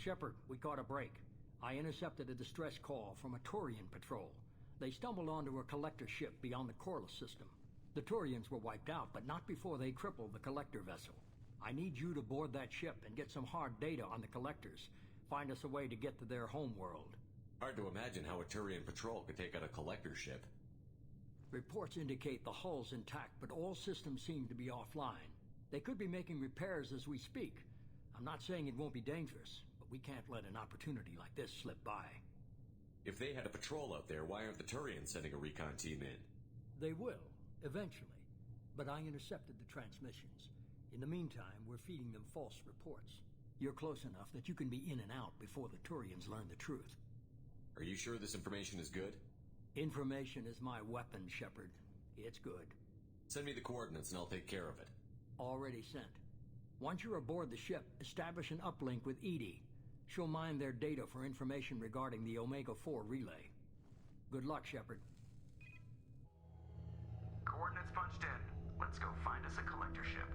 Shepard, we caught a break. I intercepted a distress call from a Turian patrol. They stumbled onto a collector ship beyond the Corliss system. The Turians were wiped out, but not before they crippled the collector vessel. I need you to board that ship and get some hard data on the collectors. Find us a way to get to their homeworld. Hard to imagine how a Turian patrol could take out a collector ship. Reports indicate the hull's intact, but all systems seem to be offline. They could be making repairs as we speak. I'm not saying it won't be dangerous, but we can't let an opportunity like this slip by. If they had a patrol out there, why aren't the Turians sending a recon team in? They will, eventually. But I intercepted the transmissions. In the meantime, we're feeding them false reports. You're close enough that you can be in and out before the Turians learn the truth. Are you sure this information is good? Information is my weapon, Shepard. It's good. Send me the coordinates and I'll take care of it. Already sent. Once you're aboard the ship, establish an uplink with EDI. She'll mine their data for information regarding the Omega-4 relay. Good luck, Shepard. Coordinates punched in. Let's go find us a collector ship.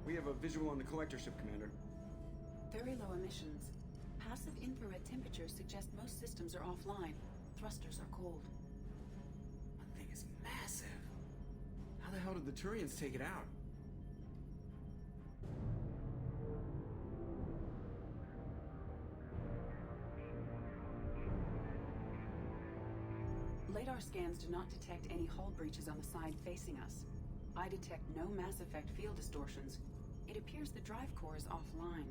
We have a visual on the collector ship, Commander. Very low emissions. Passive infrared temperatures suggest most systems are offline. Thrusters are cold. That thing is massive. How the hell did the Turians take it out? Radar scans do not detect any hull breaches on the side facing us. I detect no Mass Effect field distortions. It appears the drive core is offline.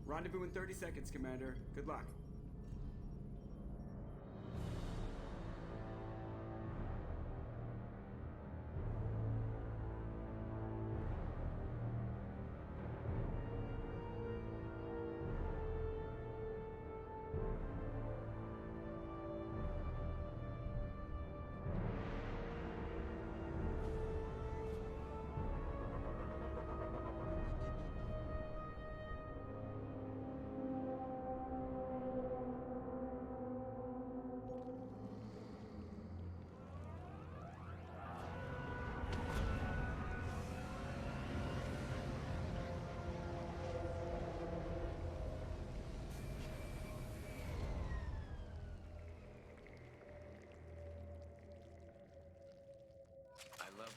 Rendezvous in 30 seconds, Commander. Good luck.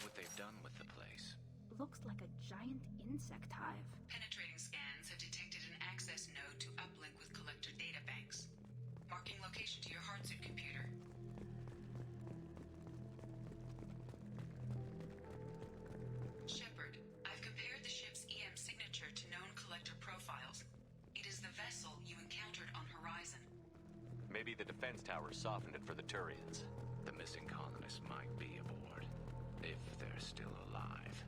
What they've done with the place. Looks like a giant insect hive. Penetrating scans have detected an access node to uplink with collector databanks. Marking location to your hardsuit computer. Shepard, I've compared the ship's EM signature to known collector profiles. It is the vessel you encountered on Horizon. Maybe the defense tower softened it for the Turians. The missing colonists might be aboard. If they're still alive.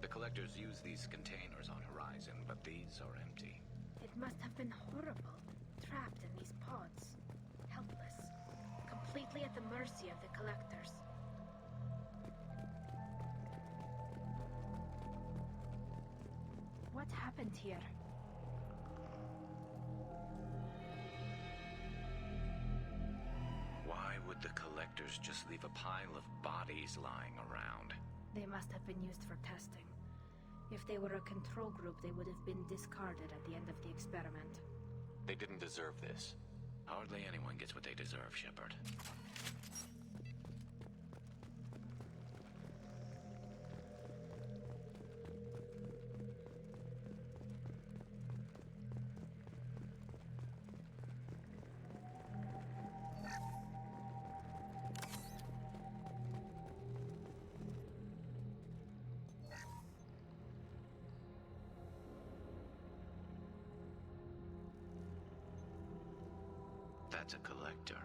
The collectors use these containers on Horizon, but these are empty. It must have been horrible. Trapped in these pods. Helpless. Completely at the mercy of the collectors. What happened here? Why would the collectors just leave a pile of bodies lying around? They must have been used for testing. If they were a control group, they would have been discarded at the end of the experiment. They didn't deserve this. Hardly anyone gets what they deserve, Shepard. That's a collector.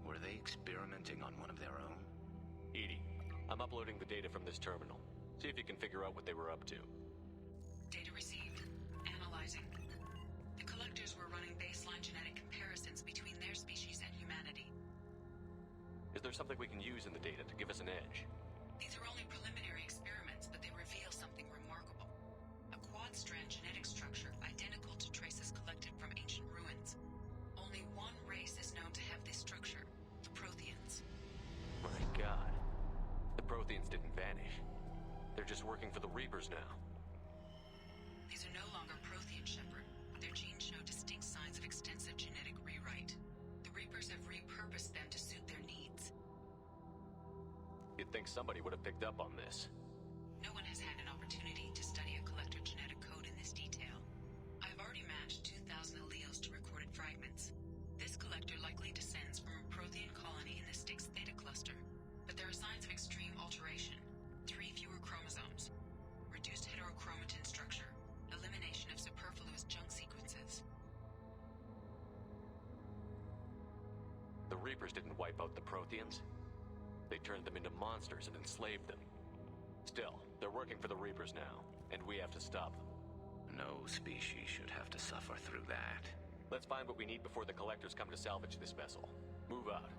Were they experimenting on one of their own? EDI, I'm uploading the data from this terminal. See if you can figure out what they were up to. Data received. Analyzing. The collectors were running baseline genetic comparisons between their species and humanity. Is there something we can use in the data to give us an edge? These are only preliminary experiments, but they reveal something remarkable. A quad-strand genetic structure identical to traces collected from ancient ruins. Only one race is known to have this structure, the Protheans. My God. The Protheans didn't vanish. They're just working for the Reapers now. These are no longer Prothean, Shepard. Their genes show distinct signs of extensive genetic rewrite. The Reapers have repurposed them to suit their needs. You'd think somebody would have picked up on this. No one has had an opportunity to study a collector genetic code in this detail. I've already matched 2,000 alleles to recorded fragments. This collector likely descends from a Prothean colony in the Styx Theta cluster, but there are signs of extreme alteration. 3 fewer chromosomes, reduced heterochromatin structure, elimination of superfluous junk sequences. The Reapers didn't wipe out the Protheans. They turned them into monsters and enslaved them. Still, they're working for the Reapers now, and we have to stop them. No species should have to suffer through that. Let's find what we need before the Collectors come to salvage this vessel. Move out.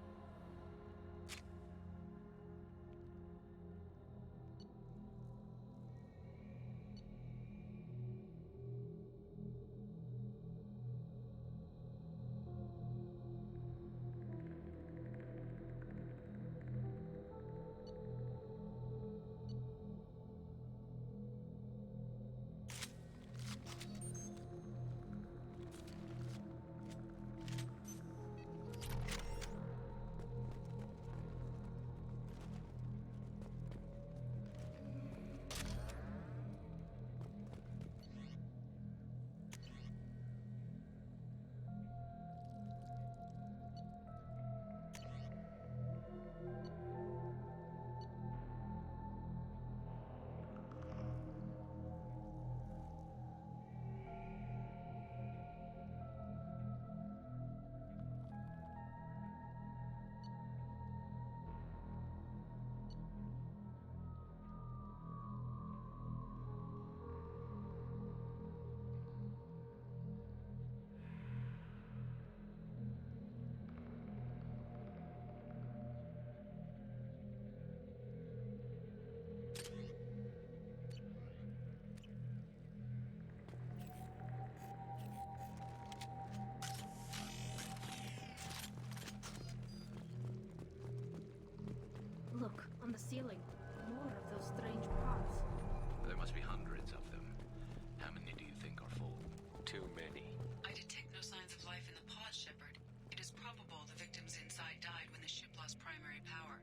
Look, on the ceiling. More of those strange pods. There must be hundreds of them. How many do you think are full? Too many. I detect no signs of life in the pod, Shepard. It is probable the victims inside died when the ship lost primary power.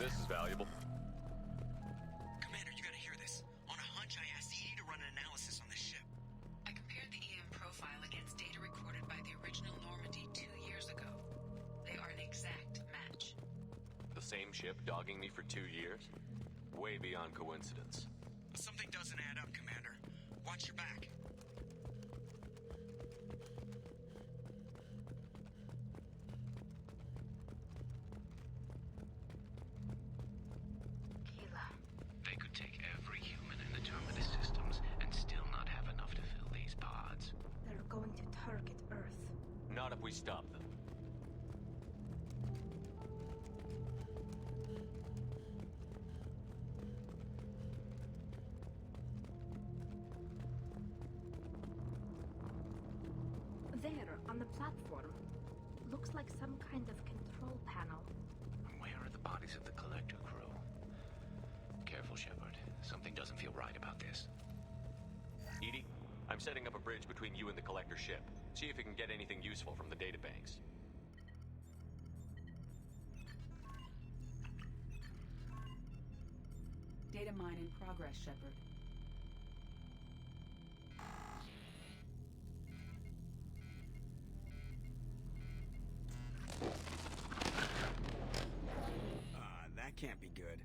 This is valuable. Commander, you gotta hear this. On a hunch, I asked EDI to run an analysis on this ship. I compared the EM profile against data recorded by the original Normandy 2 years ago. They are an exact match. The same ship dogging me for 2 years? Way beyond coincidence. Something doesn't add up, Commander. Watch your back. Keela. They could take every human in the Terminus systems and still not have enough to fill these pods. platform. Looks like some kind of control panel. Where are the bodies of the Collector crew? Careful, Shepard. Something doesn't feel right about this. EDI, I'm setting up a bridge between you and the Collector ship. See if you can get anything useful from the databanks. Data mine in progress, Shepard. That can't be good.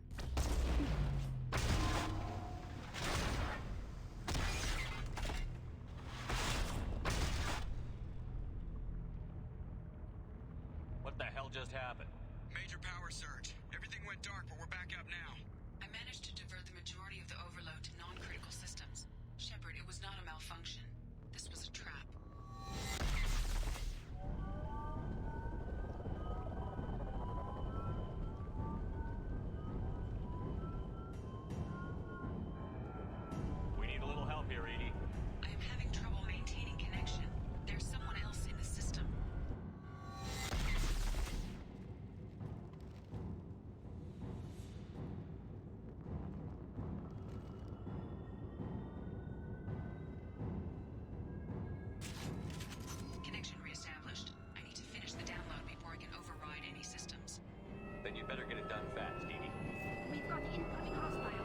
What the hell just happened? Major power surge. Everything went dark, but we're back up now. I managed to divert the majority of the overload to non-critical systems. Shepard, it was not a malfunction. This was a trap. We need a little help here, EDI. I am having trouble maintaining connection. There's someone else in the system. Connection reestablished. I need to finish the download before I can override any systems. Then you'd better get it done fast, EDI. We've got incoming hostiles.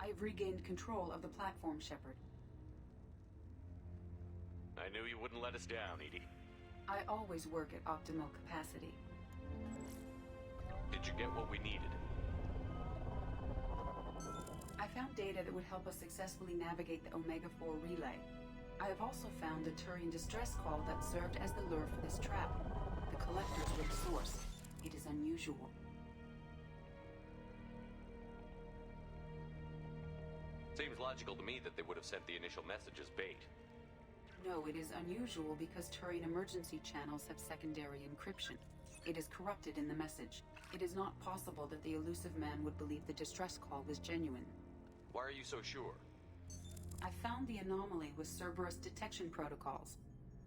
I have regained control of the platform, Shepard. I knew you wouldn't let us down, EDI. I always work at optimal capacity. Did you get what we needed? I found data that would help us successfully navigate the Omega-4 relay. I have also found a Turian distress call that served as the lure for this trap. The collectors were the source. It is unusual. Seems logical to me that they would have sent the initial message as bait. No, it is unusual because Turian emergency channels have secondary encryption. It is corrupted in the message. It is not possible that the elusive man would believe the distress call was genuine. Why are you so sure? I found the anomaly with Cerberus detection protocols.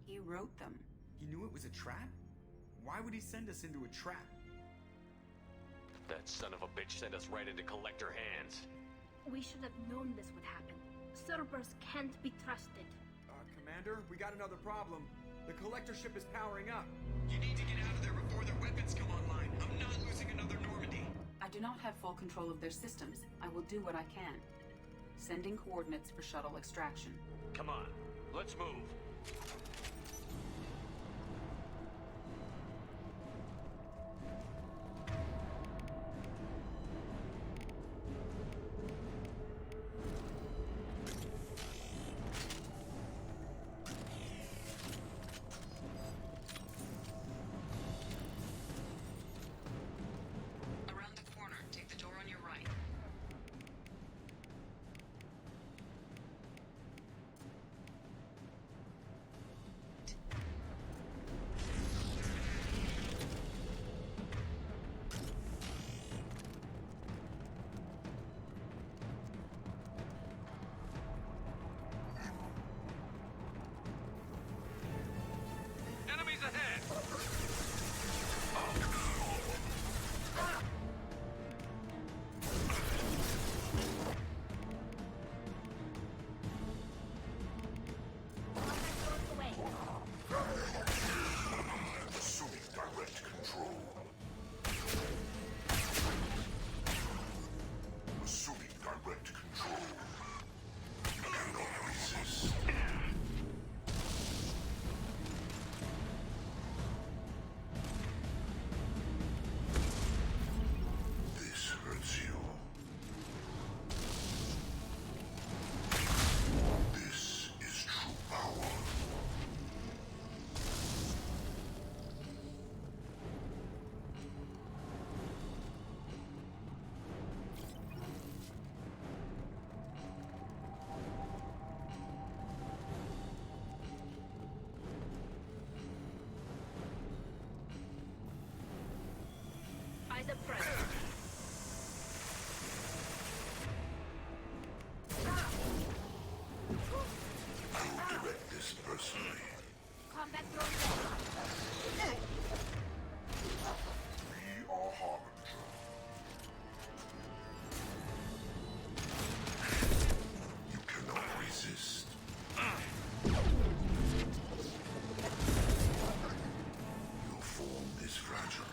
He wrote them. He knew it was a trap? Why would he send us into a trap? That son of a bitch sent us right into Collector hands. We should have known this would happen. Cerberus can't be trusted. Commander, we got another problem. The Collector ship is powering up. You need to get out of there before their weapons come online. I'm not losing another Normandy. I do not have full control of their systems. I will do what I can. Sending coordinates for shuttle extraction. Come on, let's move. Around the corner, take the door on your right. Enemies ahead! Assuming direct control. Assuming direct control. You cannot resist. This hurts you. This is true power. Eyes up front. I will direct this personally. Combat drone ready. We are Harbinger. You cannot resist. Your form is fragile.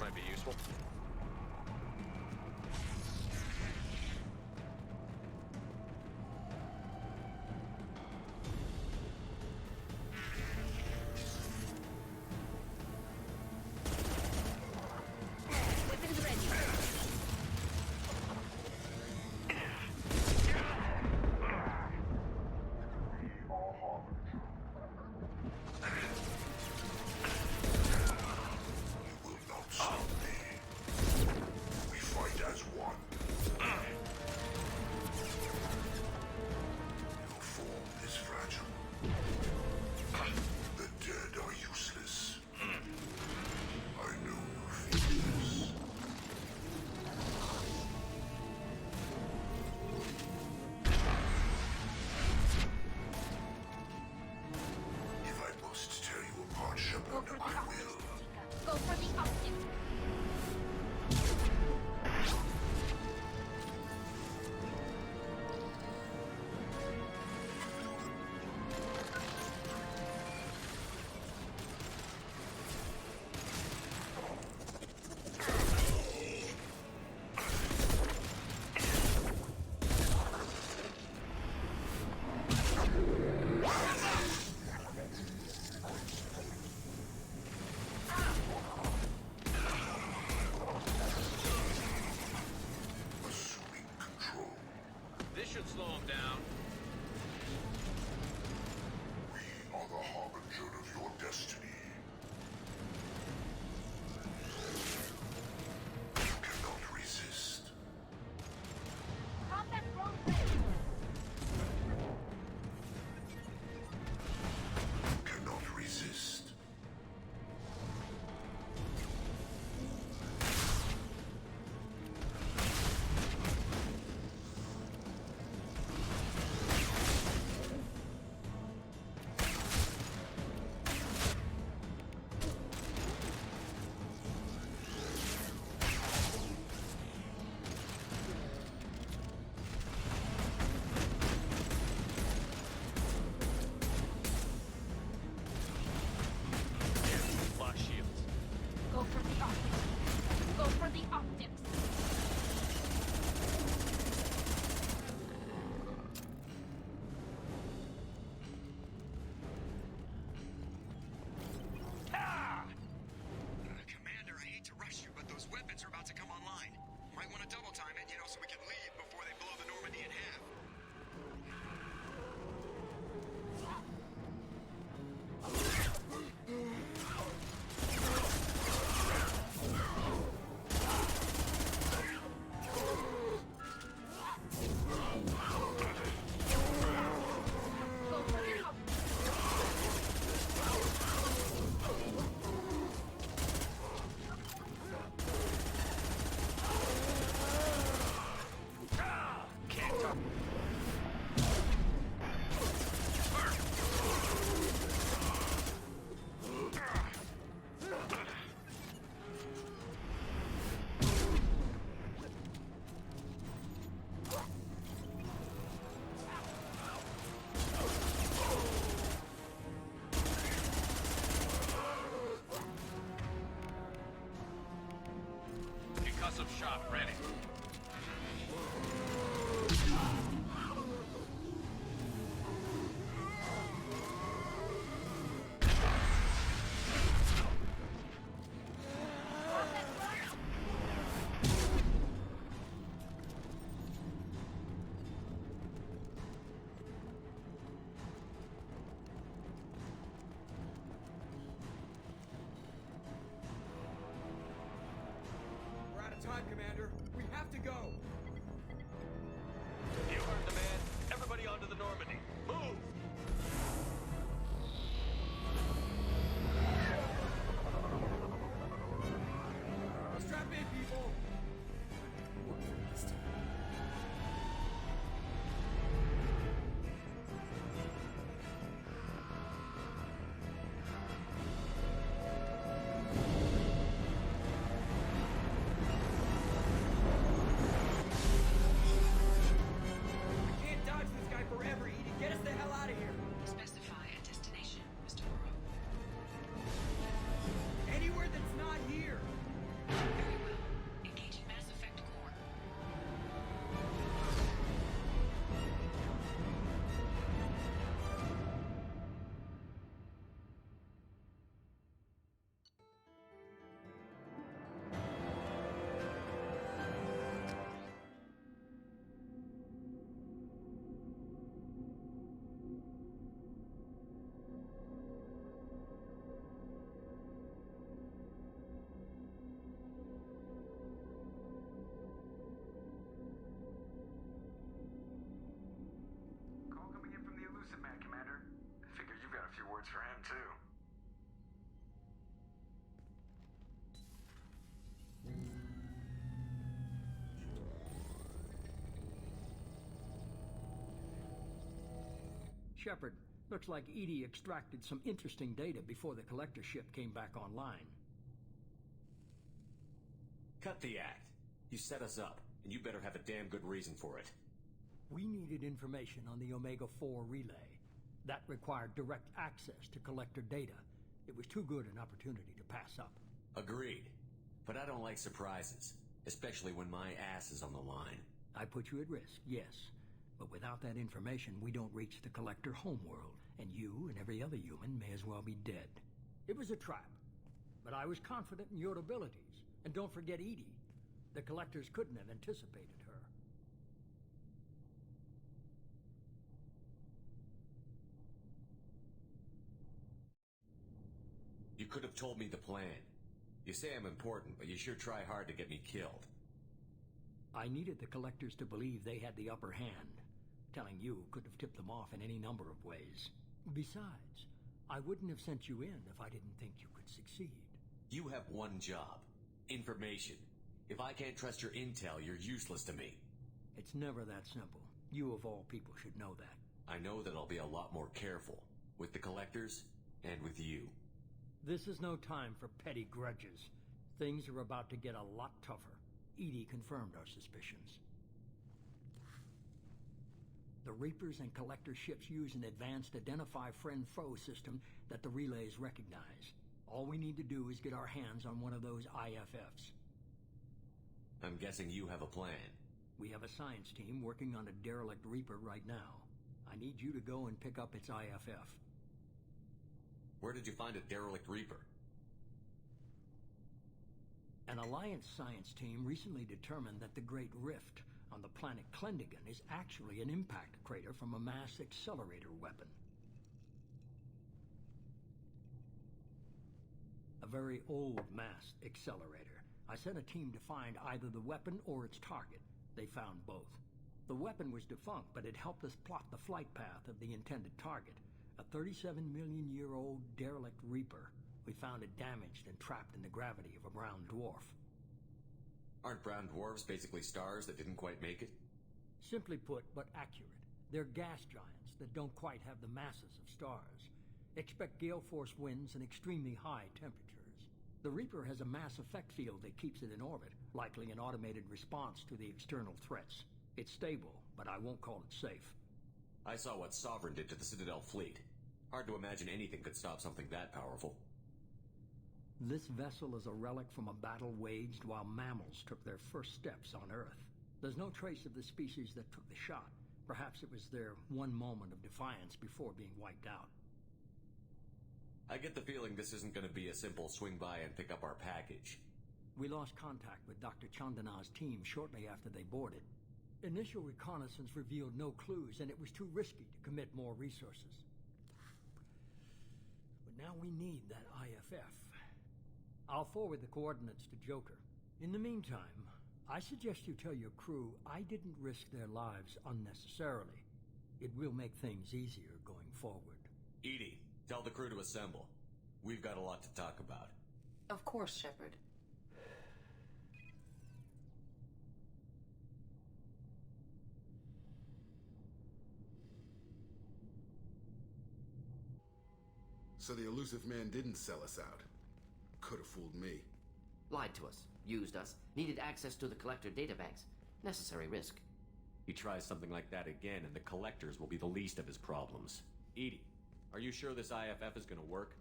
might be useful. Weapons ready. You will not stop me. We fight as one. Your form is fragile. The dead are useless. I know you feel this. If I must tear you apart, Go Shepard, for the I optics, will. Tika. Go for the optics. Assuming control. This should slow him down. We are the harbinger of your destiny. You cannot resist. Combat drone ready. You cannot resist. Lock shields. Go for the optics. Go for the optics. Commander, I hate to rush you, but those weapons are about to come online. Might want to double time it, so we can leave before they blow the Normandy in half. Go for the optics. Concussive shot ready. We're out of time, Commander. We have to go. You heard the man. Everybody onto the Normandy. Move! Strap in, people. Work for me this time. We can't dodge this guy forever, Edie. Get us the hell out of here. Shepard, looks like EDI extracted some interesting data before the collector ship came back online. Cut the act. You set us up, and you better have a damn good reason for it. We needed information on the Omega-4 relay. That required direct access to collector data. It was too good an opportunity to pass up. Agreed. But I don't like surprises, especially when my ass is on the line. I put you at risk, yes. But without that information, we don't reach the collector homeworld, and you and every other human may as well be dead. It was a trap, but I was confident in your abilities. And don't forget EDI. The collectors couldn't have anticipated her. You could have told me the plan. You say I'm important, but you sure try hard to get me killed. I needed the collectors to believe they had the upper hand. Telling you could have tipped them off in any number of ways. Besides, I wouldn't have sent you in if I didn't think you could succeed. You have one job. Information. If I can't trust your intel, you're useless to me. It's never that simple. You of all people should know that. I know that I'll be a lot more careful. With the collectors, and with you. This is no time for petty grudges. Things are about to get a lot tougher. EDI confirmed our suspicions. The Reapers and Collector ships use an advanced Identify Friend-Foe system that the relays recognize. All we need to do is get our hands on one of those IFFs. I'm guessing you have a plan. We have a science team working on a derelict Reaper right now. I need you to go and pick up its IFF. Where did you find a derelict Reaper? An Alliance science team recently determined that the Great Rift on the planet Klendigan is actually an impact crater from a mass accelerator weapon. A very old mass accelerator. I sent a team to find either the weapon or its target. They found both. The weapon was defunct, but it helped us plot the flight path of the intended target. A 37-million-year-old derelict Reaper. We found it damaged and trapped in the gravity of a brown dwarf. Aren't brown dwarfs basically stars that didn't quite make it? Simply put, but accurate. They're gas giants that don't quite have the masses of stars. Expect gale force winds and extremely high temperatures. The Reaper has a mass effect field that keeps it in orbit, likely an automated response to the external threats. It's stable, but I won't call it safe. I saw what Sovereign did to the Citadel fleet. Hard to imagine anything could stop something that powerful. This vessel is a relic from a battle waged while mammals took their first steps on Earth. There's no trace of the species that took the shot. Perhaps it was their one moment of defiance before being wiped out. I get the feeling this isn't going to be a simple swing by and pick up our package. We lost contact with Dr. Chandana's team shortly after they boarded. Initial reconnaissance revealed no clues, and it was too risky to commit more resources. But now we need that IFF. I'll forward the coordinates to Joker. In the meantime, I suggest you tell your crew I didn't risk their lives unnecessarily. It will make things easier going forward. EDI, tell the crew to assemble. We've got a lot to talk about. Of course, Shepard. So the elusive man didn't sell us out. Could have fooled me. Lied to us, used us, needed access to the Collector databanks. Necessary risk. He tries something like that again, and the collectors will be the least of his problems. EDI, are you sure this IFF is going to work?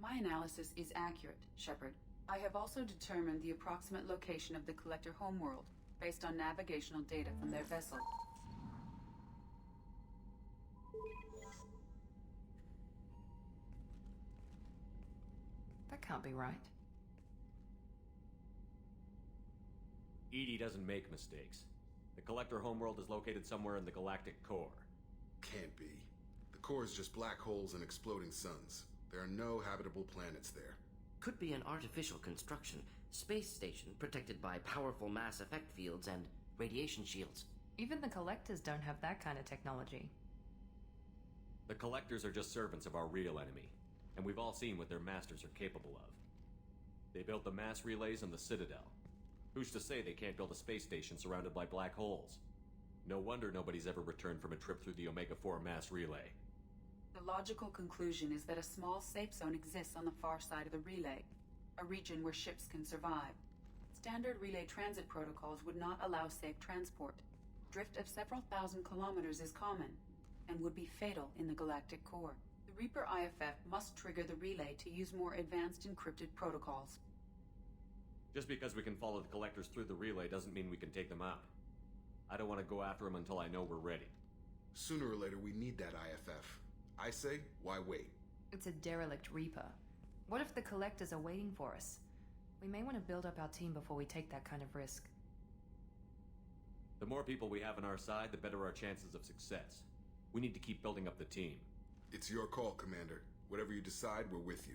My analysis is accurate, Shepard. I have also determined the approximate location of the Collector homeworld, based on navigational data from their vessel. That can't be right. EDI doesn't make mistakes. The Collector homeworld is located somewhere in the galactic core. Can't be. The core is just black holes and exploding suns. There are no habitable planets there. Could be an artificial construction, space station protected by powerful mass effect fields and radiation shields. Even the Collectors don't have that kind of technology. The Collectors are just servants of our real enemy, and we've all seen what their masters are capable of. They built the mass relays in the Citadel. Who's to say they can't build a space station surrounded by black holes? No wonder nobody's ever returned from a trip through the Omega-4 mass relay. The logical conclusion is that a small safe zone exists on the far side of the relay, a region where ships can survive. Standard relay transit protocols would not allow safe transport. Drift of several thousand kilometers is common, and would be fatal in the galactic core. The Reaper IFF must trigger the relay to use more advanced encrypted protocols. Just because we can follow the collectors through the relay doesn't mean we can take them out. I don't want to go after them until I know we're ready. Sooner or later, we need that IFF. I say, why wait? It's a derelict Reaper. What if the collectors are waiting for us? We may want to build up our team before we take that kind of risk. The more people we have on our side, the better our chances of success. We need to keep building up the team. It's your call, Commander. Whatever you decide, we're with you.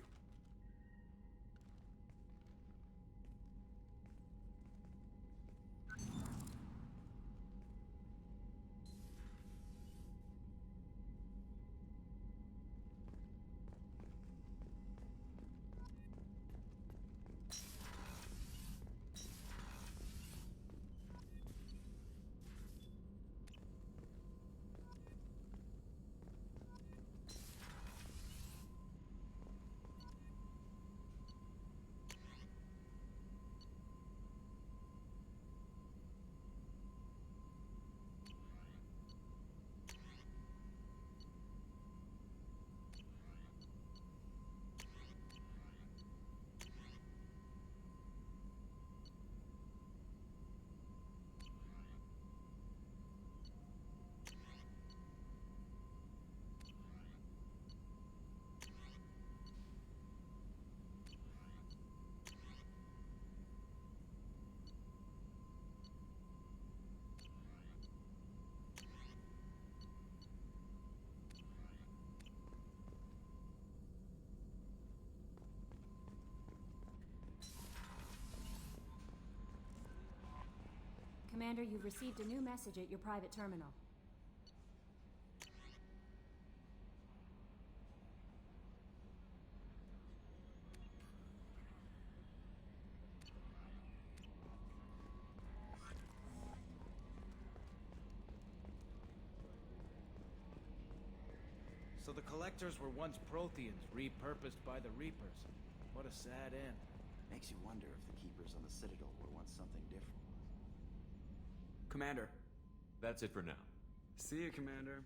Commander, you've received a new message at your private terminal. So the Collectors were once Protheans, repurposed by the Reapers. What a sad end. Makes you wonder if the Keepers on the Citadel were once something different. Commander. That's it for now. See you, Commander.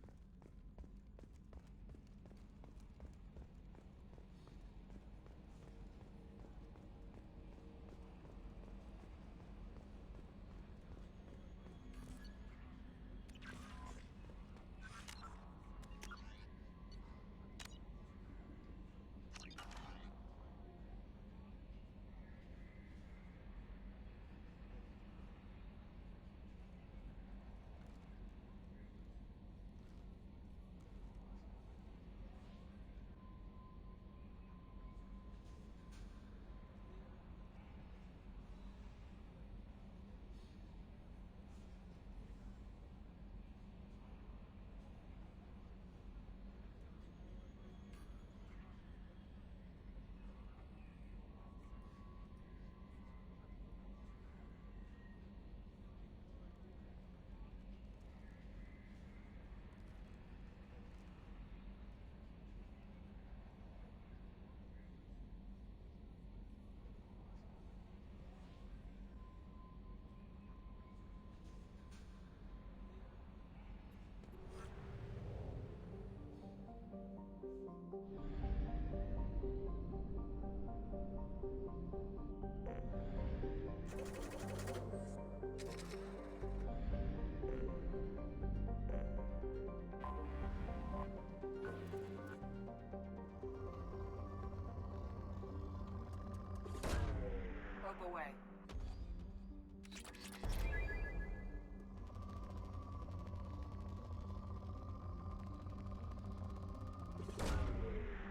Probe away.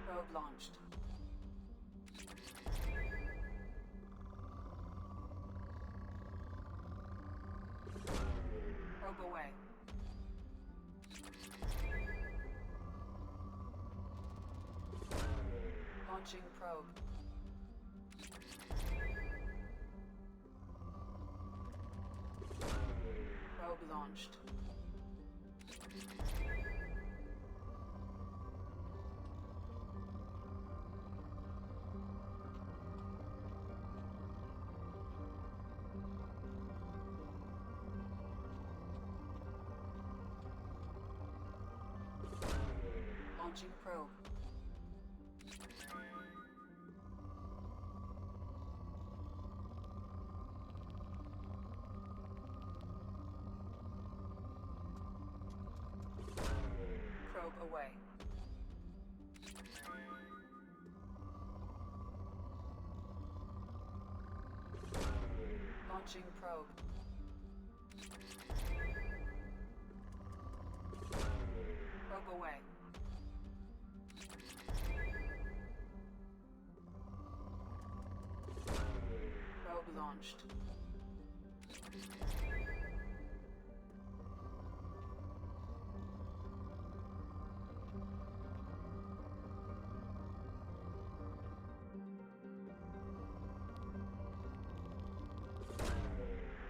Probe launched. Probe away. Launching probe. Probe launched. Launching probe. Probe away. Launching probe. Probe away. Probe launched.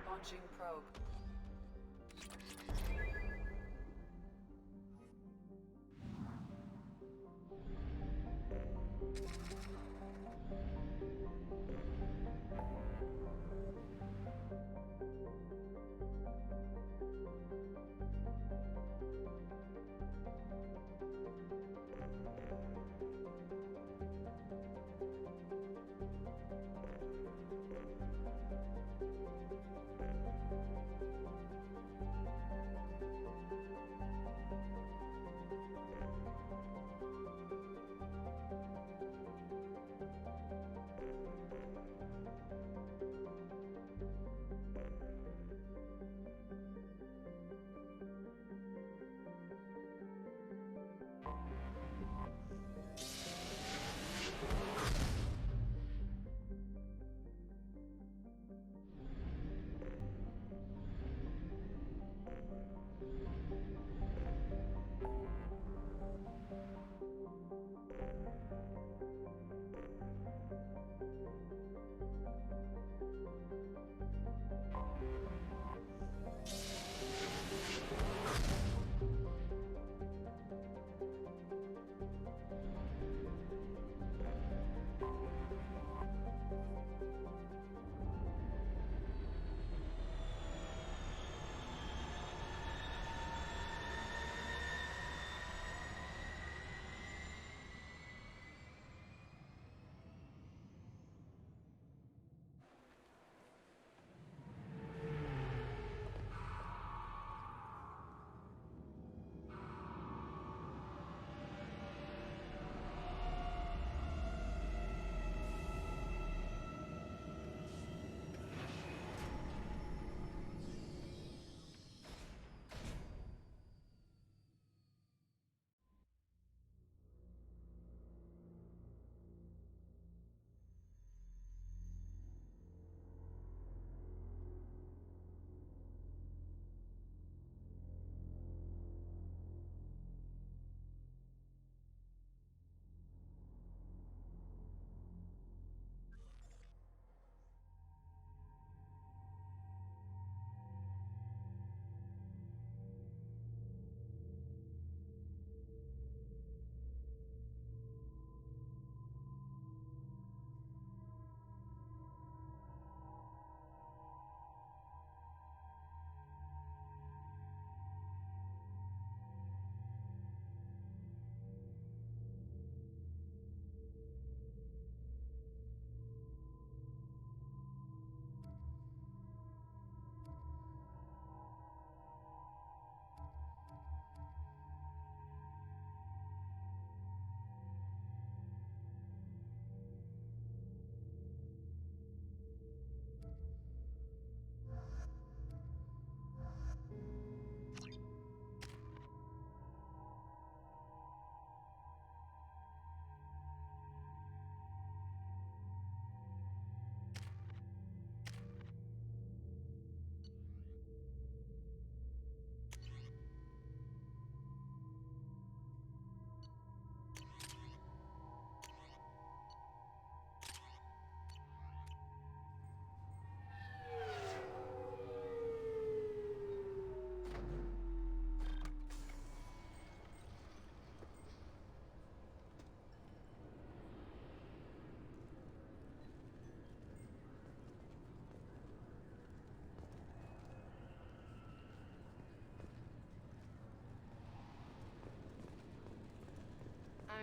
Launching probe.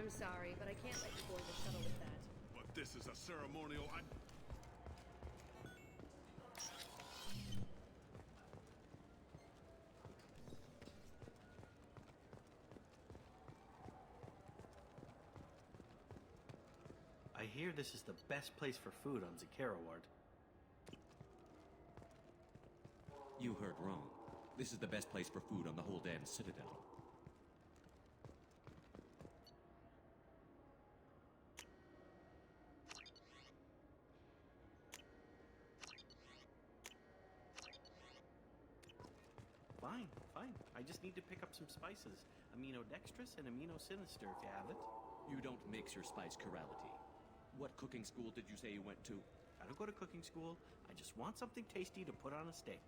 I'm sorry, but I can't let you board the shuttle with that. But this is a ceremonial. I hear this is the best place for food on Zakera Ward. You heard wrong. This is the best place for food on the whole damn Citadel. Fine, fine. I just need to pick up some spices. Aminodextrous and aminosinister if you have it. You don't mix your spice chirality. What cooking school did you say you went to? I don't go to cooking school. I just want something tasty to put on a steak.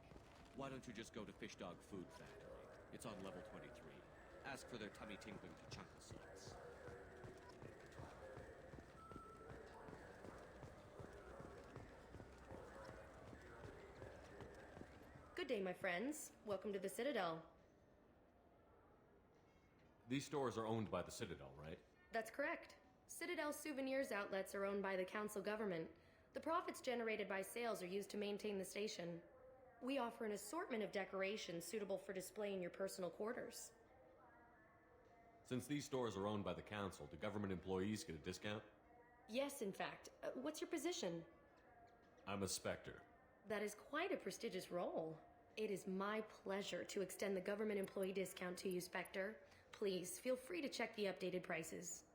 Why don't you just go to Fish Dog Food Factory? It's on level 23. Ask for their tummy-tingling Tachanka sauce. Good day, my friends. Welcome to the Citadel. These stores are owned by the Citadel, right? That's correct. Citadel souvenirs outlets are owned by the council government. The profits generated by sales are used to maintain the station. We offer an assortment of decorations suitable for display in your personal quarters. Since these stores are owned by the council, do government employees get a discount? Yes, in fact. What's your position? I'm a Spectre. That is quite a prestigious role. It is my pleasure to extend the government employee discount to you, Spectre. Please, feel free to check the updated prices.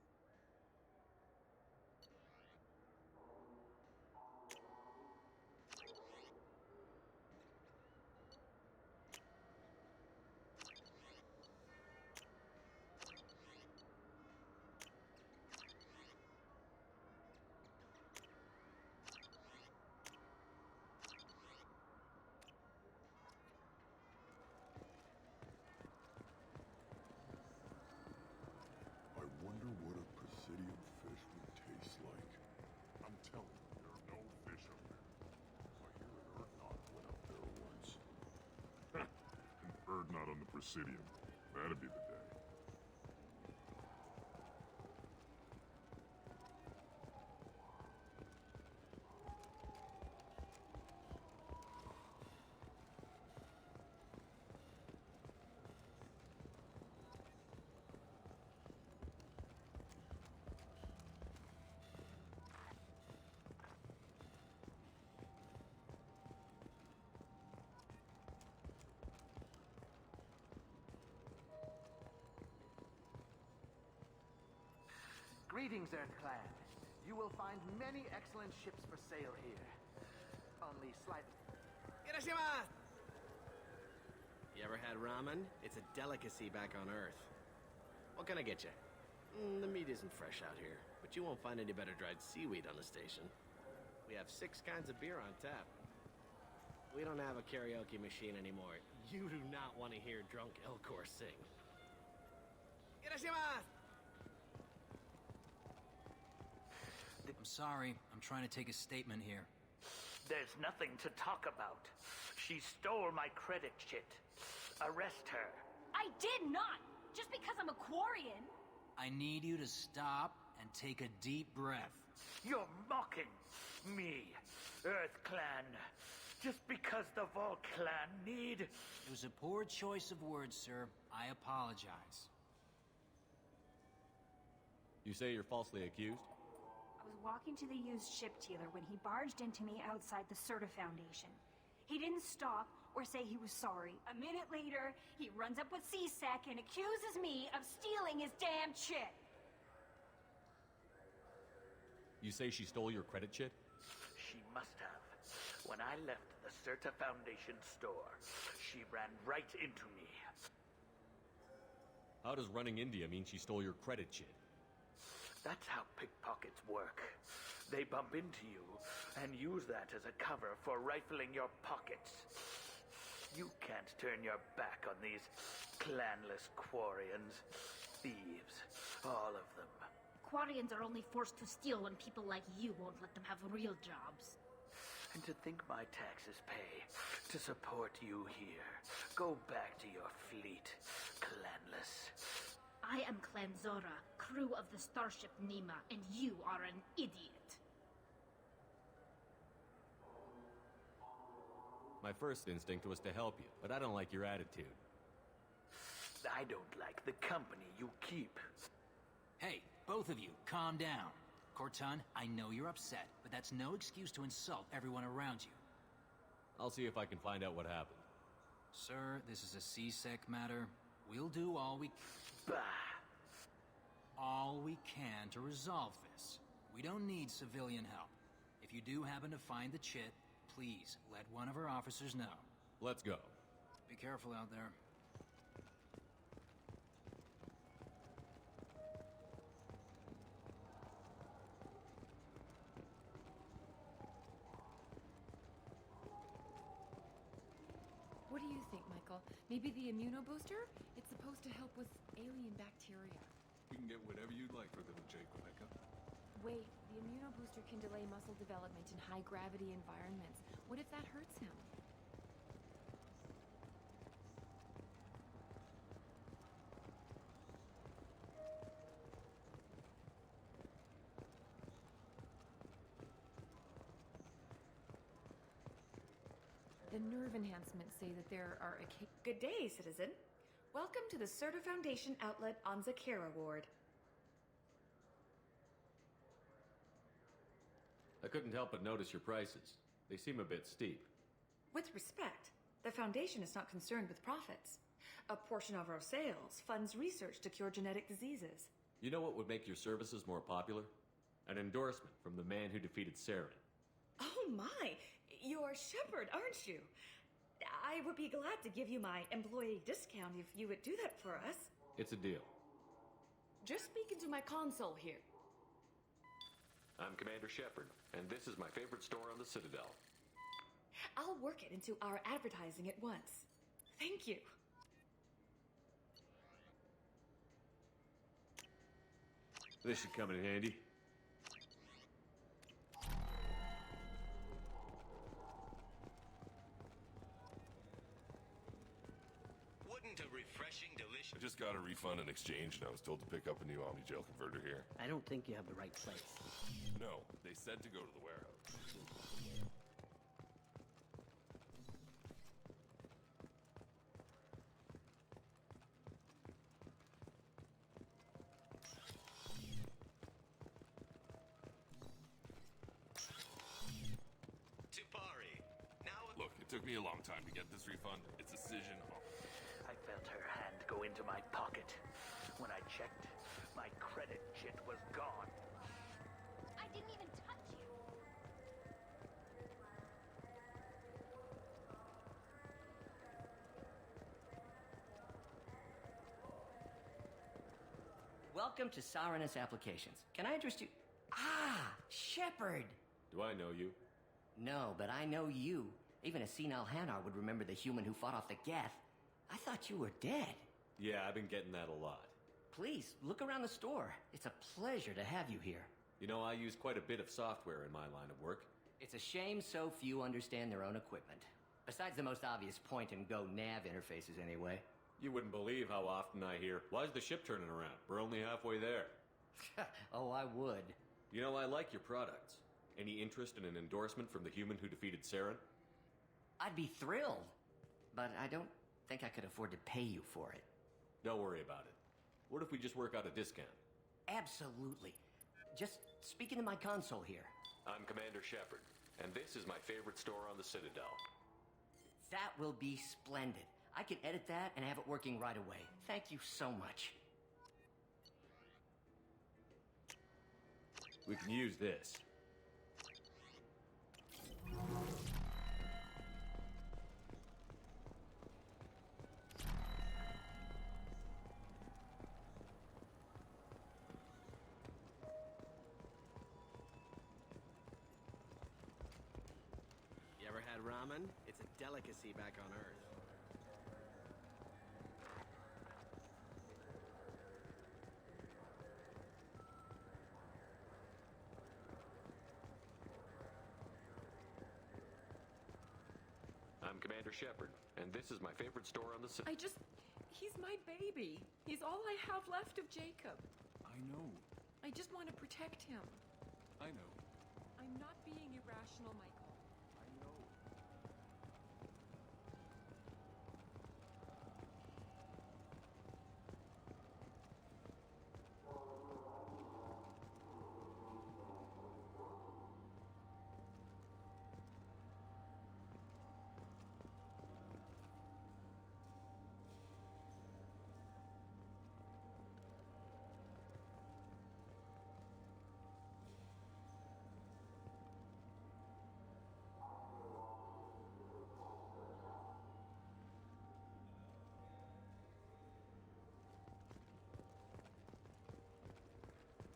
Not on the Presidium. That'd be the day. Greetings, Earth Clan. You will find many excellent ships for sale here. Only slightly. Irashimasu! You ever had ramen? It's a delicacy back on Earth. What can I get you? The meat isn't fresh out here, but you won't find any better dried seaweed on the station. We have 6 kinds of beer on tap. We don't have a karaoke machine anymore. You do not want to hear drunk Elcor sing. Irashimasu! I'm sorry. I'm trying to take a statement here. There's nothing to talk about. She stole my credit chit. Arrest her. I did not! Just because I'm a Quarian! I need you to stop and take a deep breath. You're mocking me, Earth Clan. Just because the Vault Clan need... It was a poor choice of words, sir. I apologize. You say you're falsely accused? I was walking to the used ship dealer when he barged into me outside the Serta Foundation. He didn't stop or say he was sorry. A minute later, he runs up with C-Sec and accuses me of stealing his damn chit. You say she stole your credit chit? She must have. When I left the Serta Foundation store, she ran right into me. How does running India mean she stole your credit chit? That's how pickpockets work. They bump into you and use that as a cover for rifling your pockets. You can't turn your back on these clanless Quarians. Thieves, all of them. Quarians are only forced to steal when people like you won't let them have real jobs. And to think my taxes pay to support you here. Go back to your fleet, clanless. I am Clan Zora, crew of the starship Nima, and you are an idiot. My first instinct was to help you, but I don't like your attitude. I don't like the company you keep. Hey, both of you, calm down. Corton, I know you're upset, but that's no excuse to insult everyone around you. I'll see if I can find out what happened. Sir, this is a C-Sec matter. We'll do all we can to resolve this. We don't need civilian help. If you do happen to find the chit, please let one of our officers know. Let's go. Be careful out there. What do you think, Michael? Maybe the immunobooster? It's supposed to help with alien bacteria. You can get whatever you'd like for little Jake, Rebecca. Wait, the immunobooster can delay muscle development in high-gravity environments. What if that hurts him? The nerve enhancements say that there are Good day, citizen. Welcome to the Serta Foundation outlet on Zakera Ward. I couldn't help but notice your prices. They seem a bit steep. With respect, the Foundation is not concerned with profits. A portion of our sales funds research to cure genetic diseases. You know what would make your services more popular? An endorsement from the man who defeated Saren. Oh my! You're Shepard, aren't you? I would be glad to give you my employee discount if you would do that for us. It's a deal. Just speaking to my console here. I'm Commander Shepard, and this is my favorite store on the Citadel. I'll work it into our advertising at once. Thank you. This should come in handy. Wouldn't a refreshing, delicious... I just got a refund in exchange, and I was told to pick up a new Omni-Gel converter here. I don't think you have the right place. No, they said to go to the warehouse. Tupari, now... Look, it took me a long time to get this refund. It's a decision off. I felt her hand go into my pocket. When I checked, my credit chit was gone. I didn't even touch you. Welcome to Saranus Applications. Can I interest you? Ah, Shepard! Do I know you? No, but I know you. Even a senile Hanar would remember the human who fought off the Geth. I thought you were dead. Yeah, I've been getting that a lot. Please, look around the store. It's a pleasure to have you here. You know, I use quite a bit of software in my line of work. It's a shame so few understand their own equipment. Besides the most obvious point-and-go nav interfaces, anyway. You wouldn't believe how often I hear, "Why's the ship turning around? We're only halfway there." Oh, I would. You know, I like your products. Any interest in an endorsement from the human who defeated Saren? I'd be thrilled. But I don't think I could afford to pay you for it. Don't worry about it. What if we just work out a discount? Absolutely. Just speaking to my console here. I'm Commander Shepard, and this is my favorite store on the Citadel. That will be splendid. I can edit that and have it working right away. Thank you so much. We can use this. You ever had ramen? It's a delicacy back on Earth. I'm Commander Shepard, and this is my favorite store on the Citadel. He's my baby. He's all I have left of Jacob. I know. I just want to protect him. I know. I'm not being irrational, Michael. I know.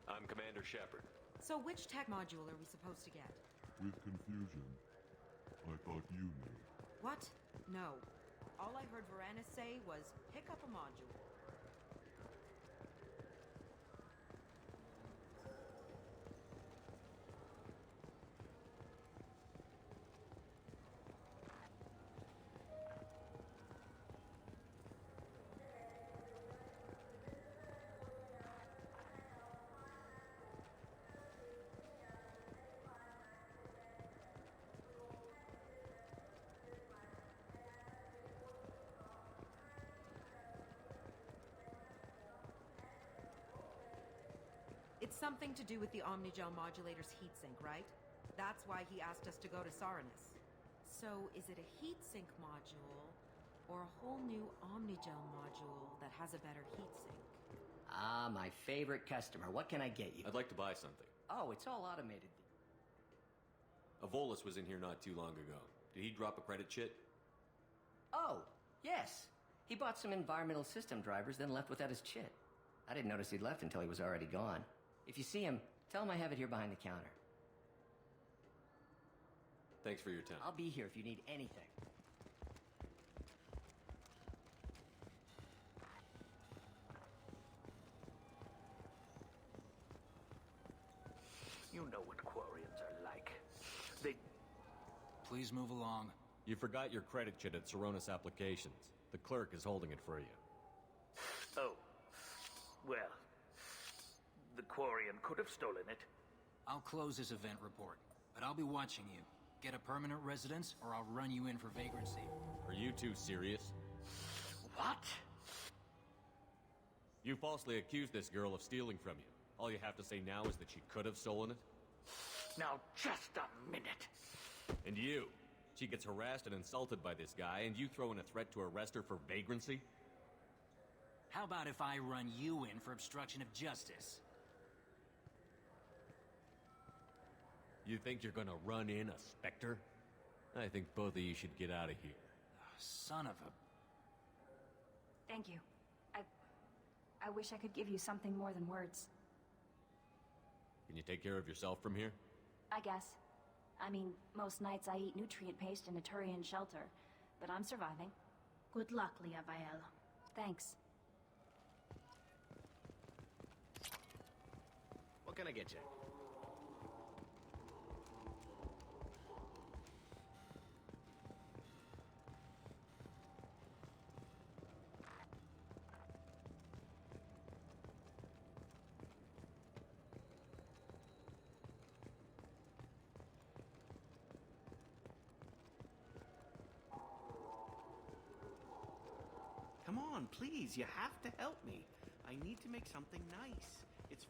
I'm Commander Shepard. So which tech module are we supposed to get? With confusion. I thought you knew. What? No. All I heard Varanus say was, pick up a module. It's something to do with the Omnigel modulator's heatsink, right? That's why he asked us to go to Saranus. So, is it a heatsink module, or a whole new Omnigel module that has a better heatsink? Ah, my favorite customer. What can I get you? I'd like to buy something. Oh, it's all automated. Volus was in here not too long ago. Did he drop a credit chit? Oh, yes. He bought some environmental system drivers, then left without his chit. I didn't notice he'd left until he was already gone. If you see him, tell him I have it here behind the counter. Thanks for your time. I'll be here if you need anything. You know what Quarians are like. They... Please move along. You forgot your credit chit at Saronis Applications. The clerk is holding it for you. Oh. Well... The Quarian could have stolen it. I'll close this event report, but I'll be watching you. Get a permanent residence, or I'll run you in for vagrancy. Are you two serious? What? You falsely accused this girl of stealing from you. All you have to say now is that she could have stolen it? Now, just a minute. And you. She gets harassed and insulted by this guy, and you throw in a threat to arrest her for vagrancy? How about if I run you in for obstruction of justice? You think you're gonna run in a Spectre? I think both of you should get out of here. Son of a... Thank you. I wish I could give you something more than words. Can you take care of yourself from here? I guess. I mean, most nights I eat nutrient paste in a Turian shelter, but I'm surviving. Good luck, Liavael. Thanks. What can I get you? Come on, please, you have to help me. I need to make something nice. It's...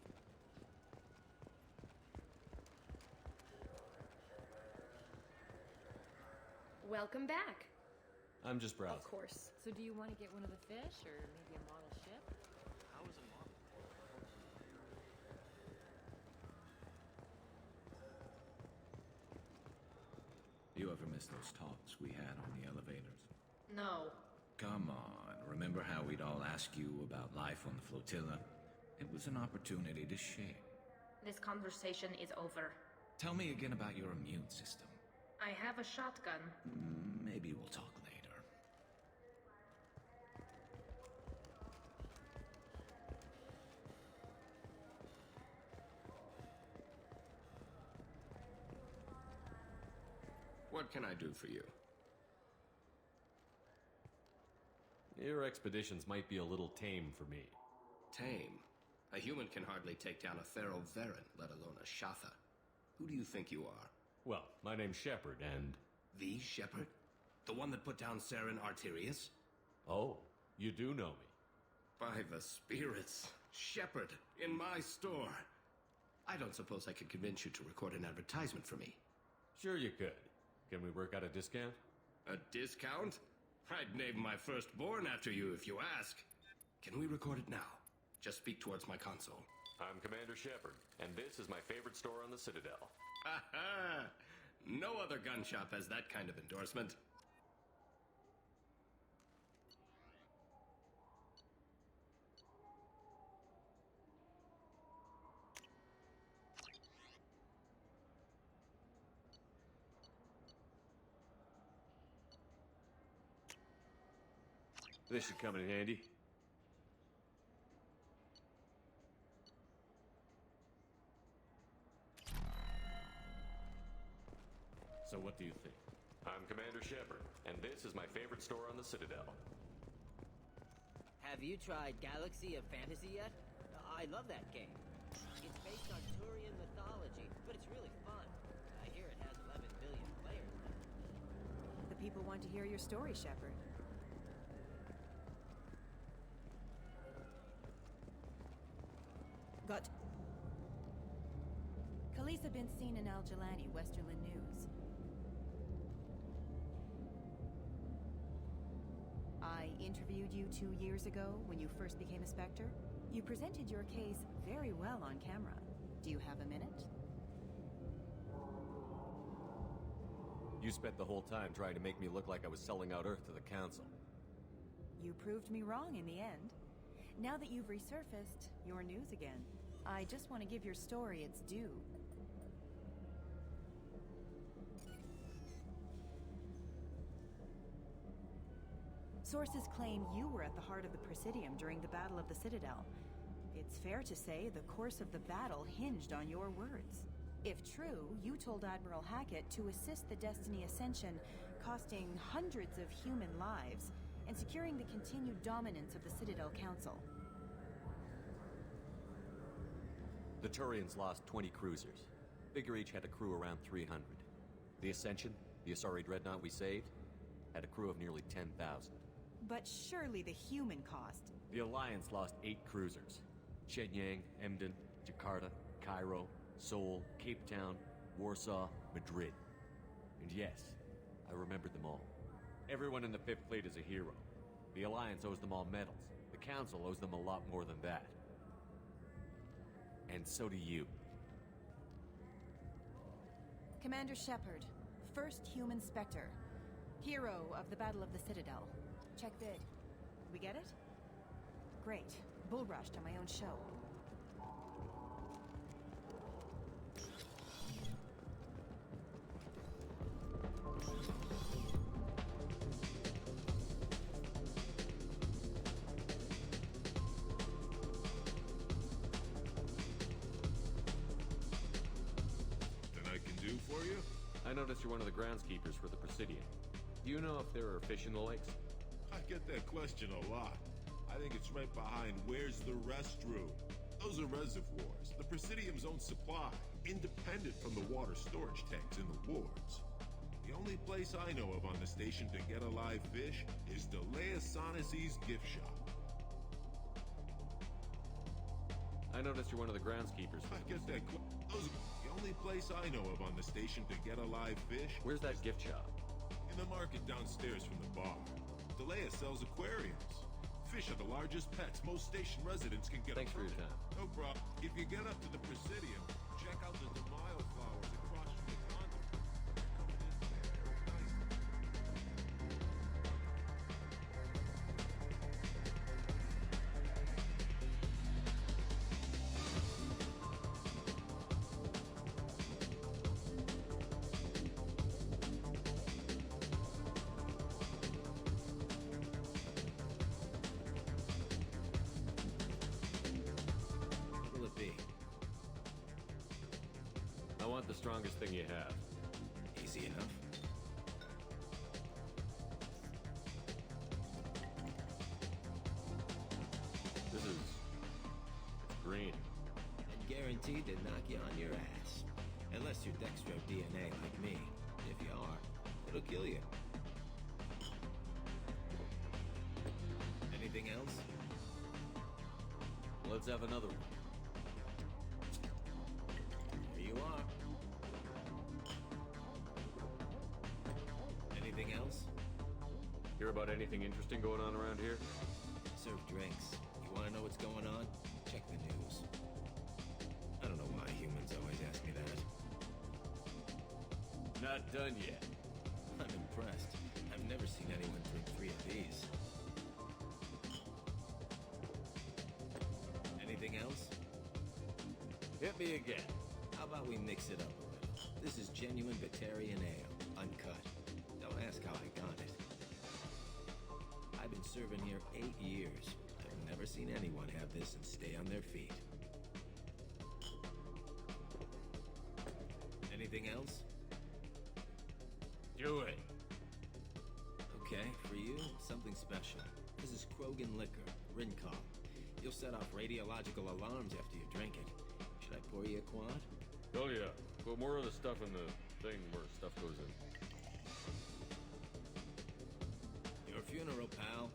Welcome back. I'm just browsing. Of course. So do you want to get one of the fish, or maybe a model ship? How is a model? You ever miss those talks we had on the elevators? No. Come on, remember how we'd all ask you about life on the flotilla? It was an opportunity to share. This conversation is over. Tell me again about your immune system. I have a shotgun. Maybe we'll talk later. What can I do for you? Your expeditions might be a little tame for me. Tame? A human can hardly take down a Pharaoh Varen, let alone a Shatha. Who do you think you are? Well, my name's Shepard, and... The Shepard? The one that put down Saren Arterius? Oh, you do know me. By the spirits. Shepard, in my store. I don't suppose I could convince you to record an advertisement for me. Sure you could. Can we work out a discount? A discount? I'd name my firstborn after you if you ask. Can we record it now? Just speak towards my console. I'm Commander Shepard, and this is my favorite store on the Citadel. Ha ha! No other gun shop has that kind of endorsement. This should come in handy. So what do you think? I'm Commander Shepard, and this is my favorite store on the Citadel. Have you tried Galaxy of Fantasy yet? I love that game. It's based on Turian mythology, but it's really fun. I hear it has 11 billion players now. The people want to hear your story, Shepard. Got... Khaleesa been seen in Al-Jalani, Westerland News. I interviewed you 2 years ago when you first became a Spectre. You presented your case very well on camera. Do you have a minute? You spent the whole time trying to make me look like I was selling out Earth to the Council. You proved me wrong in the end. Now that you've resurfaced, you're news again. I just want to give your story its due. Sources claim you were at the heart of the Presidium during the Battle of the Citadel. It's fair to say the course of the battle hinged on your words. If true, you told Admiral Hackett to assist the Destiny Ascension, costing hundreds of human lives, and securing the continued dominance of the Citadel Council. The Turians lost 20 cruisers. Figure each had a crew around 300. The Ascension, the Asari dreadnought we saved, had a crew of nearly 10,000. But surely the human cost. The Alliance lost 8 cruisers. Shenyang, Emden, Jakarta, Cairo, Seoul, Cape Town, Warsaw, Madrid. And yes, I remembered them all. Everyone in the Fifth Fleet is a hero. The Alliance owes them all medals. The Council owes them a lot more than that. And so do you. Commander Shepard, first human Spectre. Hero of the Battle of the Citadel. Check bid. We get it? Great. Bull rushed on my own show. I noticed you're one of the groundskeepers for the Presidium. Do you know if there are fish in the lakes? I get that question a lot. I think it's right behind where's the restroom. Those are reservoirs, the Presidium's own supply, independent from the water storage tanks in the wards. The only place I know of on the station to get a live fish is Delea Sonasy's gift shop. I noticed you're one of the groundskeepers for I get that those are the only place I know of on the station to get a live fish. Where's that gift shop? In the market downstairs from the bar. Delea sells aquariums. Fish are the largest pets most station residents can get. Thanks for your time. No problem. If you get up to the Presidium, check out the DeMaio flowers across from the condo. I want the strongest thing you have. Easy enough. green. And guaranteed to knock you on your ass. Unless you're Dextro DNA like me. If you are, it'll kill you. Anything else? Let's have another one. Here you are. Anything else? Hear about anything interesting going on around here? Serve drinks. You want to know what's going on? Check the news. I don't know why humans always ask me that. Not done yet. I'm impressed. I've never seen anyone drink 3 of these. Anything else? Hit me again. How about we mix it up a little? This is genuine Batarian ale, uncut. Don't ask how I got it. I've been serving here 8 years. I've never seen anyone have this and stay on their feet. Anything else? Do it. Okay, for you, something special. This is Krogan liquor, Rincon. You'll set off radiological alarms after you drink it. Should I pour you a quad? Oh yeah. Put more of the stuff in the thing where stuff goes in. Your funeral, pal.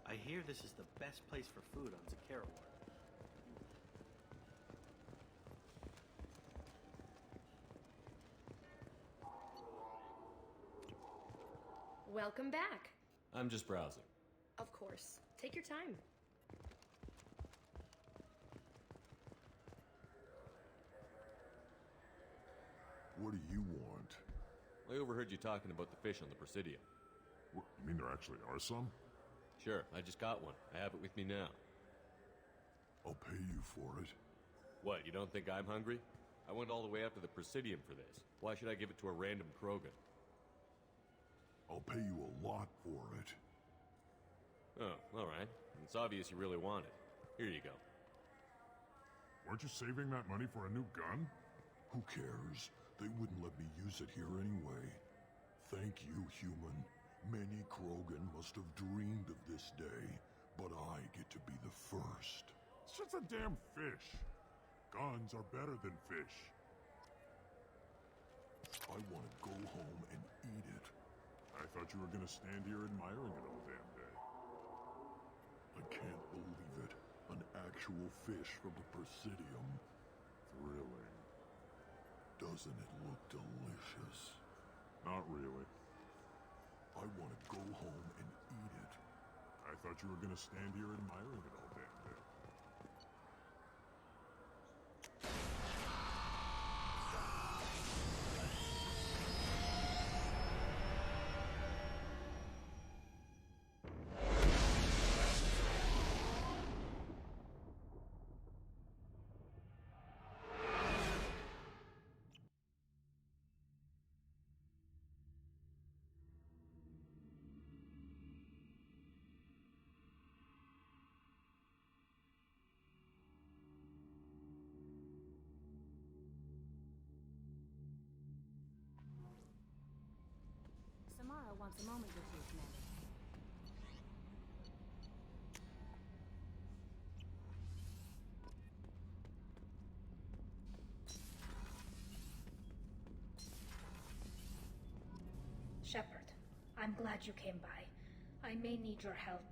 I hear this is the best place for food on Zakera War. Welcome back. I'm just browsing. Of course. Take your time. What do you want? I overheard you talking about the fish on the Presidium. What, you mean there actually are some? Sure, I just got one. I have it with me now. I'll pay you for it. What, you don't think I'm hungry? I went all the way up to the Presidium for this. Why should I give it to a random Krogan? I'll pay you a lot for it. Oh, alright. It's obvious you really want it. Here you go. Weren't you saving that money for a new gun? Who cares? They wouldn't let me use it here anyway. Thank you, human. Many Krogan must have dreamed of this day, but I get to be the first. It's just a damn fish. Guns are better than fish. I want to go home and eat it. I thought you were gonna stand here admiring it all damn day. I can't believe it. An actual fish from the Presidium. Thrilling. Doesn't it look delicious? Not really. I want to go home and eat it. I thought you were gonna stand here admiring it all damn day. Samara wants a moment with you, Commander. Shepard, I'm glad you came by. I may need your help.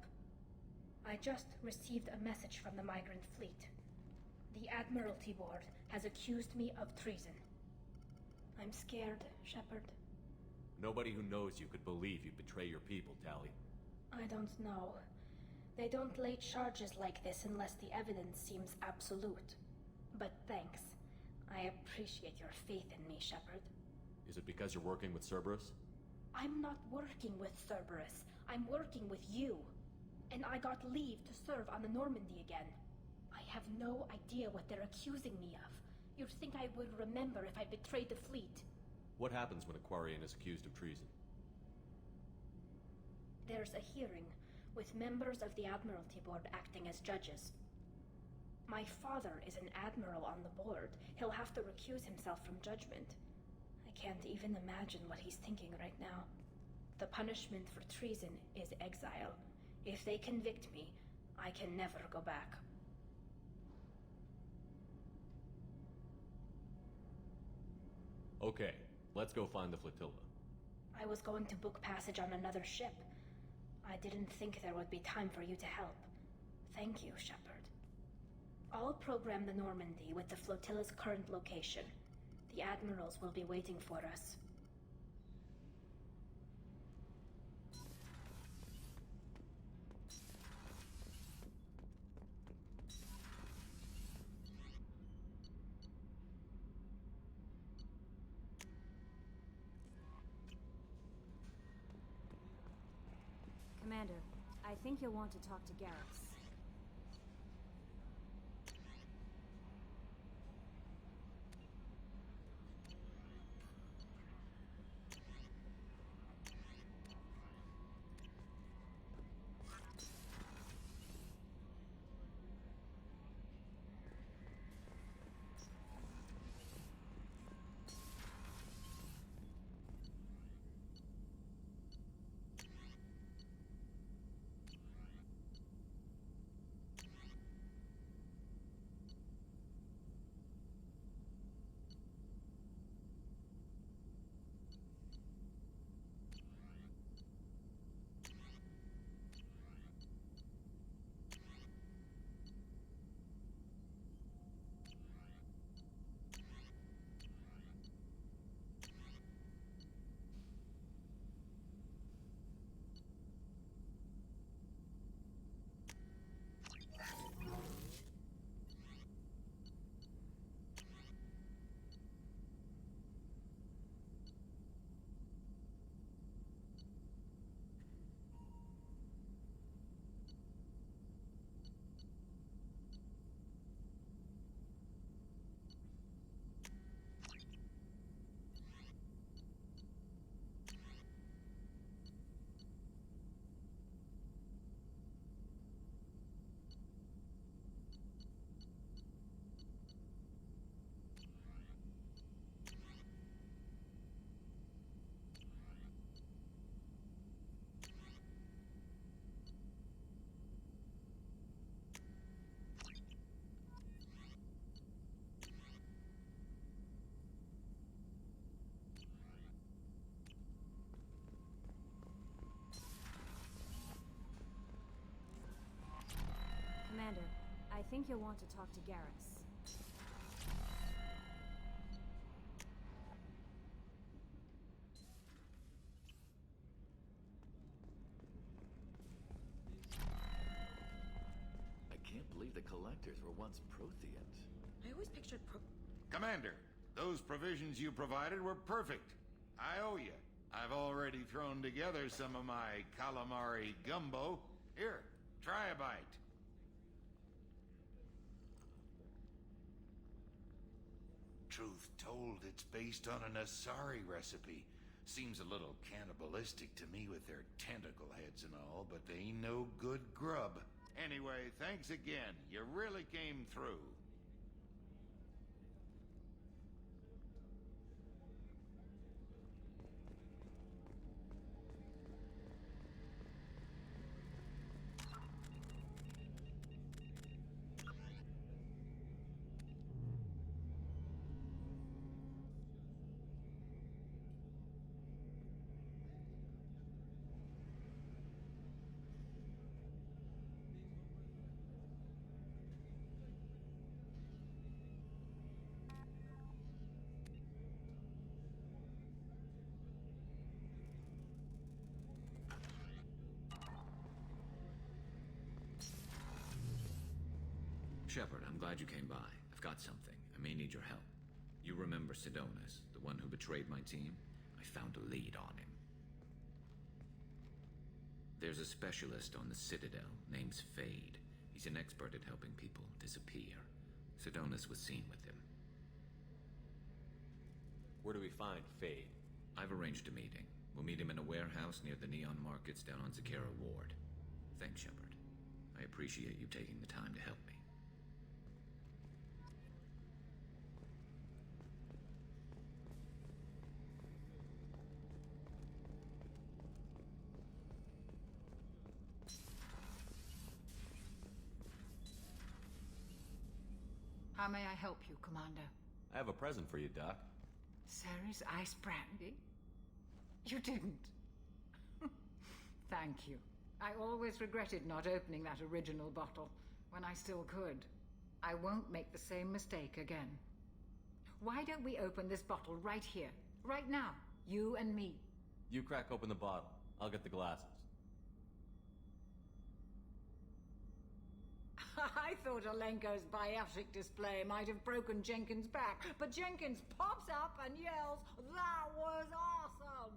I just received a message from the migrant fleet. The Admiralty Board has accused me of treason. I'm scared, Shepard. Nobody who knows you could believe you'd betray your people, Tali. I don't know. They don't lay charges like this unless the evidence seems absolute. But thanks. I appreciate your faith in me, Shepard. Is it because you're working with Cerberus? I'm not working with Cerberus. I'm working with you. And I got leave to serve on the Normandy again. I have no idea what they're accusing me of. You'd think I would remember if I betrayed the fleet. What happens when a Quarian is accused of treason? There's a hearing, with members of the Admiralty Board acting as judges. My father is an admiral on the board. He'll have to recuse himself from judgment. I can't even imagine what he's thinking right now. The punishment for treason is exile. If they convict me, I can never go back. Okay, let's go find the flotilla. I was going to book passage on another ship. I didn't think there would be time for you to help. Thank you, Shepard. I'll program the Normandy with the flotilla's current location. The admirals will be waiting for us. Commander, I think you'll want to talk to Garrus. Commander, I think you'll want to talk to Garrus. the Collectors were once Protheans. I always pictured Commander, those provisions you provided were perfect. I owe you. I've already thrown together some of my calamari gumbo. Here, try a bite. Truth told, it's based on an Asari recipe. Seems a little cannibalistic to me with their tentacle heads and all, but they ain't no good grub. Anyway, thanks again. You really came through. Shepard, I'm glad you came by. I've got something. I may need your help. You remember Sidonus, the one who betrayed my team? I found a lead on him. There's a specialist on the Citadel, name's Fade. He's an expert at helping people disappear. Sidonus was seen with him. Where do we find Fade? I've arranged a meeting. We'll meet him in a warehouse near the Neon Markets down on Zakera Ward. Thanks, Shepard. I appreciate you taking the time to help me. How may I help you, Commander? I have a present for you, Doc. Ceres Ice Brandy? You didn't. Thank you. I always regretted not opening that original bottle when I still could. I won't make the same mistake again. Why don't we open this bottle right here, right now, you and me? You crack open the bottle. I'll get the glasses. I thought Alenko's biotic display might have broken Jenkins' back, but Jenkins pops up and yells, "That was awesome!"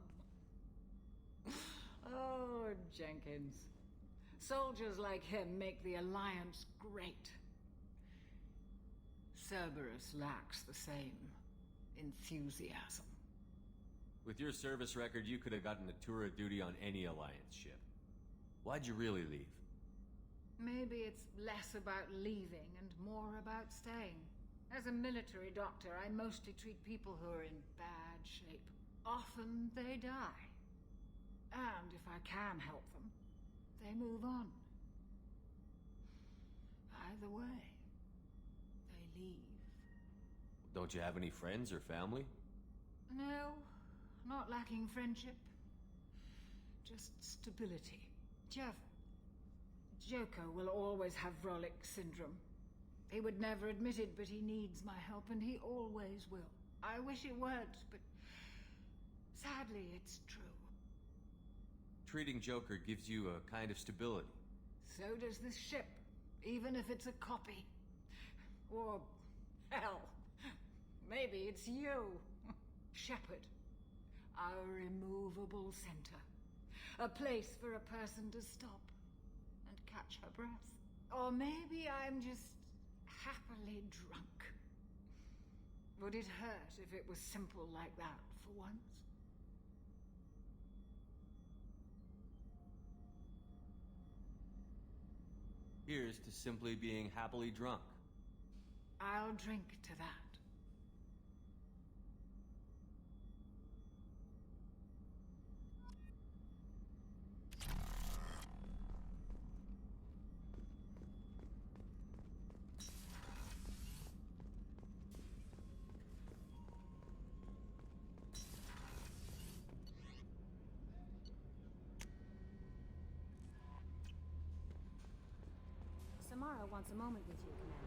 Oh, Jenkins. Soldiers like him make the Alliance great. Cerberus lacks the same enthusiasm. With your service record, you could have gotten a tour of duty on any Alliance ship. Why'd you really leave? Maybe it's less about leaving and more about staying. As a military doctor, I mostly treat people who are in bad shape. Often they die. And if I can help them, they move on. Either way, they leave. Don't you have any friends or family? No, not lacking friendship. Just stability. Joko will always have Vrolic syndrome. He would never admit it, but he needs my help, and he always will. I wish it weren't, but sadly, it's true. Treating Joker gives you a kind of stability. So does this ship, even if it's a copy. Or, hell, maybe it's you, Shepard. Our immovable center. A place for a person to stop and catch her breath. Or maybe I'm just happily drunk. Would it hurt if it was simple like that for once? Here's to simply being happily drunk. I'll drink to that. Samara wants a moment with you, Commander.